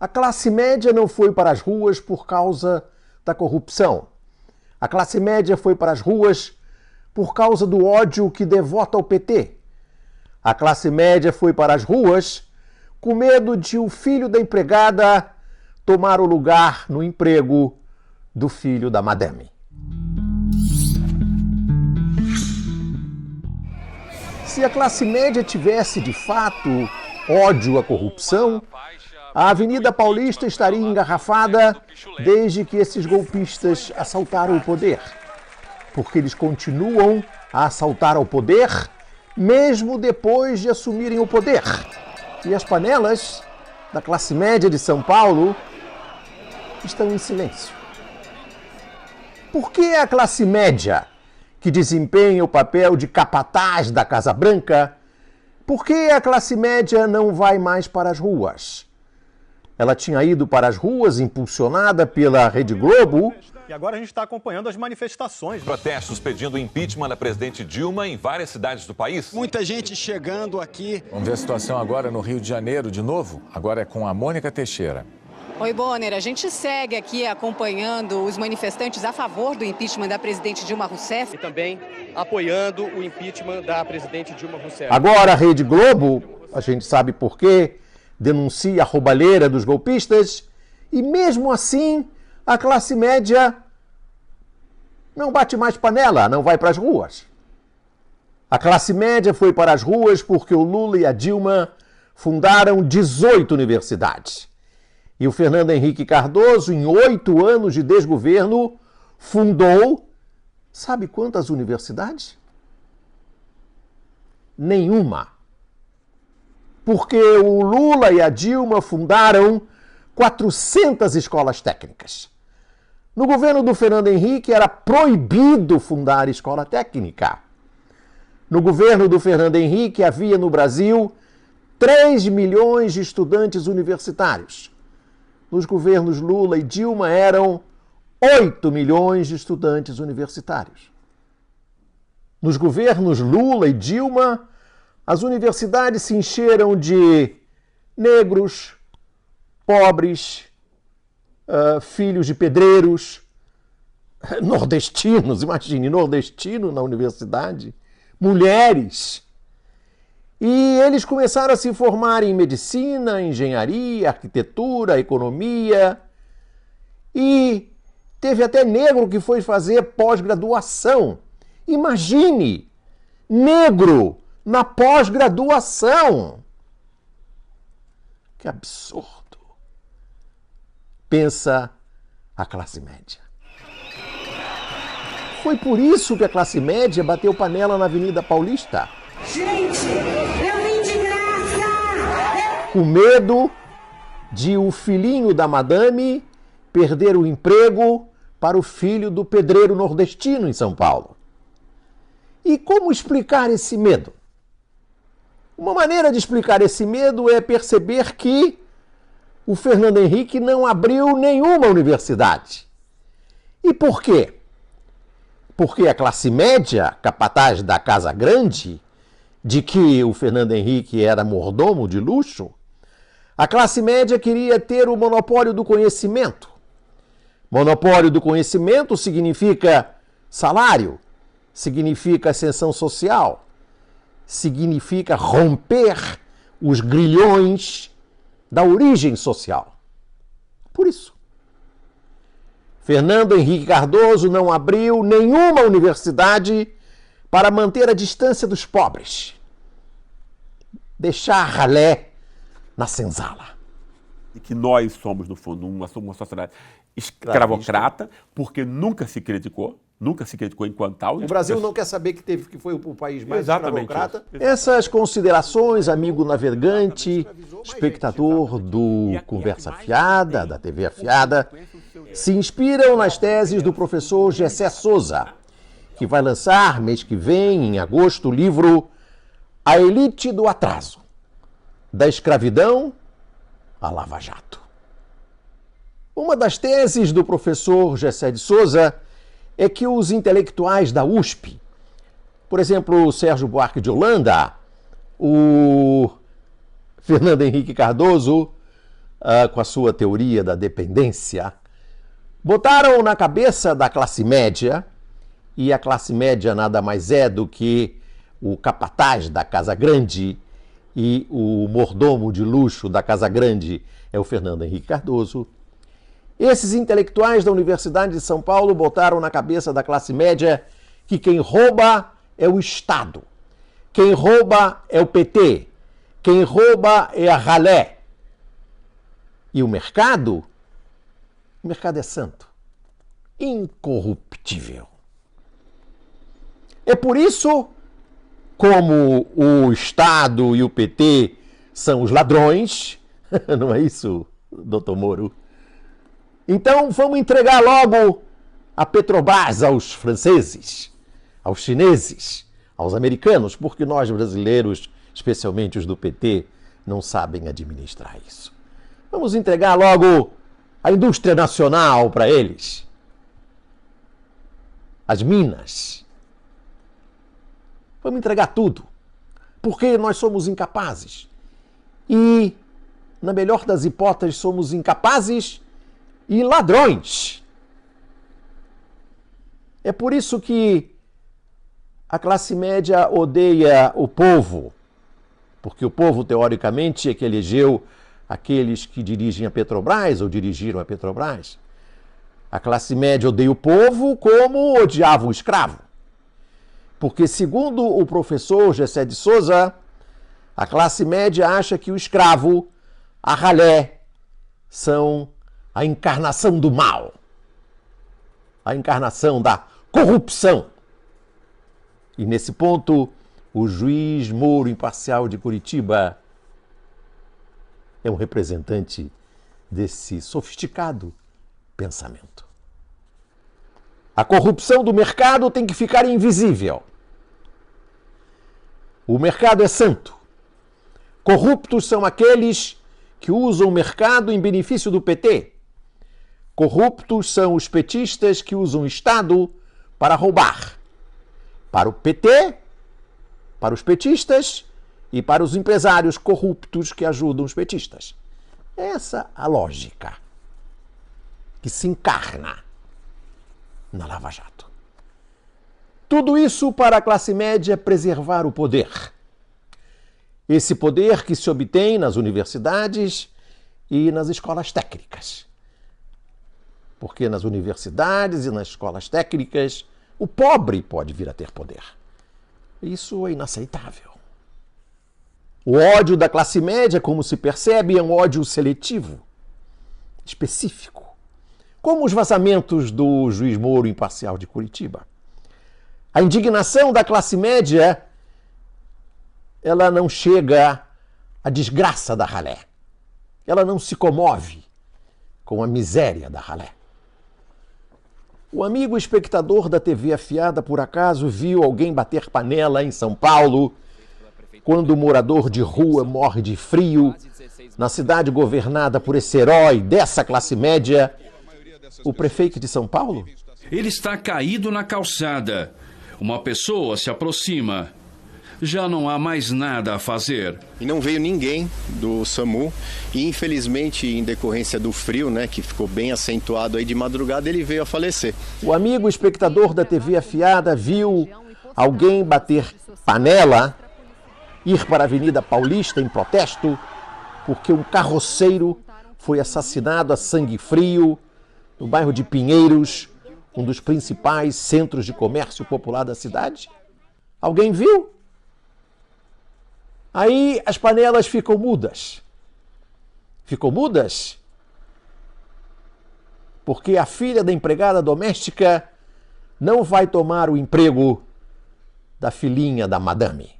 A classe média não foi para as ruas por causa da corrupção. A classe média foi para as ruas por causa do ódio que devota ao PT. A classe média foi para as ruas com medo de o filho da empregada tomar o lugar no emprego do filho da madame. Se a classe média tivesse, de fato, ódio à corrupção, a Avenida Paulista estaria engarrafada desde que esses golpistas assaltaram o poder. Porque eles continuam a assaltar ao poder, mesmo depois de assumirem o poder. E as panelas da classe média de São Paulo estão em silêncio. Por que a classe média, que desempenha o papel de capataz da Casa Branca, por que a classe média não vai mais para as ruas? Ela tinha ido para as ruas, impulsionada pela Rede Globo. E agora a gente está acompanhando as manifestações. Protestos pedindo o impeachment da presidente Dilma em várias cidades do país. Muita gente chegando aqui. Vamos ver a situação agora no Rio de Janeiro de novo. Agora é com a Mônica Teixeira. Oi, Bonner. A gente segue aqui acompanhando os manifestantes a favor do impeachment da presidente Dilma Rousseff. E também apoiando o impeachment da presidente Dilma Rousseff. Agora a Rede Globo, a gente sabe por quê, denuncia a roubalheira dos golpistas e mesmo assim a classe média não bate mais panela, não vai para as ruas. A classe média foi para as ruas porque o Lula e a Dilma fundaram 18 universidades. E o Fernando Henrique Cardoso, em 8 anos de desgoverno, fundou, sabe quantas universidades? Nenhuma. Porque o Lula e a Dilma fundaram 400 escolas técnicas. No governo do Fernando Henrique era proibido fundar escola técnica. No governo do Fernando Henrique havia no Brasil 3 milhões de estudantes universitários. Nos governos Lula e Dilma eram 8 milhões de estudantes universitários. Nos governos Lula e Dilma, as universidades se encheram de negros, pobres, filhos de pedreiros, nordestinos, imagine, nordestino na universidade, mulheres. E eles começaram a se formar em medicina, engenharia, arquitetura, economia. E teve até negro que foi fazer pós-graduação. Imagine, negro na pós-graduação. Que absurdo. Pensa a classe média. Foi por isso que a classe média bateu panela na Avenida Paulista. Gente, eu vim de graça! Com medo de o filhinho da madame perder o emprego para o filho do pedreiro nordestino em São Paulo. E como explicar esse medo? Uma maneira de explicar esse medo é perceber que o Fernando Henrique não abriu nenhuma universidade. E por quê? Porque a classe média, capataz da Casa Grande, de que o Fernando Henrique era mordomo de luxo, a classe média queria ter o monopólio do conhecimento. Monopólio do conhecimento significa salário, significa ascensão social, significa romper os grilhões da origem social. Por isso, Fernando Henrique Cardoso não abriu nenhuma universidade para manter a distância dos pobres. Deixar ralé na senzala. E que nós somos, no fundo, uma sociedade escravocrata, porque nunca se criticou enquanto tal. O Brasil não quer saber que foi o país mais Exatamente escravocrata. Essas considerações, amigo navegante, espectador do Conversa Fiada, da TV Afiada, se inspiram nas teses do professor Gessé Souza, que vai lançar, mês que vem, em agosto, o livro A Elite do Atraso, da escravidão à Lava Jato. Uma das teses do professor Gessé de Souza é que os intelectuais da USP, por exemplo, o Sérgio Buarque de Holanda, o Fernando Henrique Cardoso, com a sua teoria da dependência, botaram na cabeça da classe média, e a classe média nada mais é do que o capataz da Casa Grande, e o mordomo de luxo da Casa Grande é o Fernando Henrique Cardoso. Esses intelectuais da Universidade de São Paulo botaram na cabeça da classe média que quem rouba é o Estado, quem rouba é o PT, quem rouba é a ralé. E o mercado é santo, incorruptível. É por isso, como o Estado e o PT são os ladrões, não é isso, doutor Moro? Então vamos entregar logo a Petrobras aos franceses, aos chineses, aos americanos, porque nós brasileiros, especialmente os do PT, não sabem administrar isso. Vamos entregar logo a indústria nacional para eles, as minas. Vamos entregar tudo, porque nós somos incapazes. E, na melhor das hipóteses, somos incapazes e ladrões. É por isso que a classe média odeia o povo, porque o povo, teoricamente, é que elegeu aqueles que dirigem a Petrobras ou dirigiram a Petrobras. A classe média odeia o povo como odiava o escravo. Porque, segundo o professor Gessé de Souza, a classe média acha que o escravo, a ralé, são a encarnação do mal, a encarnação da corrupção. E, nesse ponto, o juiz Moro Imparcial de Curitiba é um representante desse sofisticado pensamento. A corrupção do mercado tem que ficar invisível. O mercado é santo. Corruptos são aqueles que usam o mercado em benefício do PT. Corruptos são os petistas que usam o Estado para roubar. Para o PT, para os petistas e para os empresários corruptos que ajudam os petistas. É essa a lógica que se encarna na Lava Jato. Tudo isso para a classe média preservar o poder. Esse poder que se obtém nas universidades e nas escolas técnicas. Porque nas universidades e nas escolas técnicas, o pobre pode vir a ter poder. Isso é inaceitável. O ódio da classe média, como se percebe, é um ódio seletivo, específico. Como os vazamentos do juiz Moro Imparcial de Curitiba. A indignação da classe média, ela não chega à desgraça da ralé. Ela não se comove com a miséria da ralé. O amigo espectador da TV Afiada, por acaso, viu alguém bater panela em São Paulo quando o morador de rua morre de frio na cidade governada por esse herói dessa classe média, o prefeito de São Paulo? Ele está caído na calçada. Uma pessoa se aproxima. Já não há mais nada a fazer. E não veio ninguém do SAMU. E infelizmente, em decorrência do frio, né, que ficou bem acentuado aí de madrugada, ele veio a falecer. O amigo espectador da TV Afiada viu alguém bater panela, ir para a Avenida Paulista em protesto, porque um carroceiro foi assassinado a sangue frio no bairro de Pinheiros, um dos principais centros de comércio popular da cidade. Alguém viu? Aí as panelas ficam mudas. Ficam mudas porque a filha da empregada doméstica não vai tomar o emprego da filhinha da madame.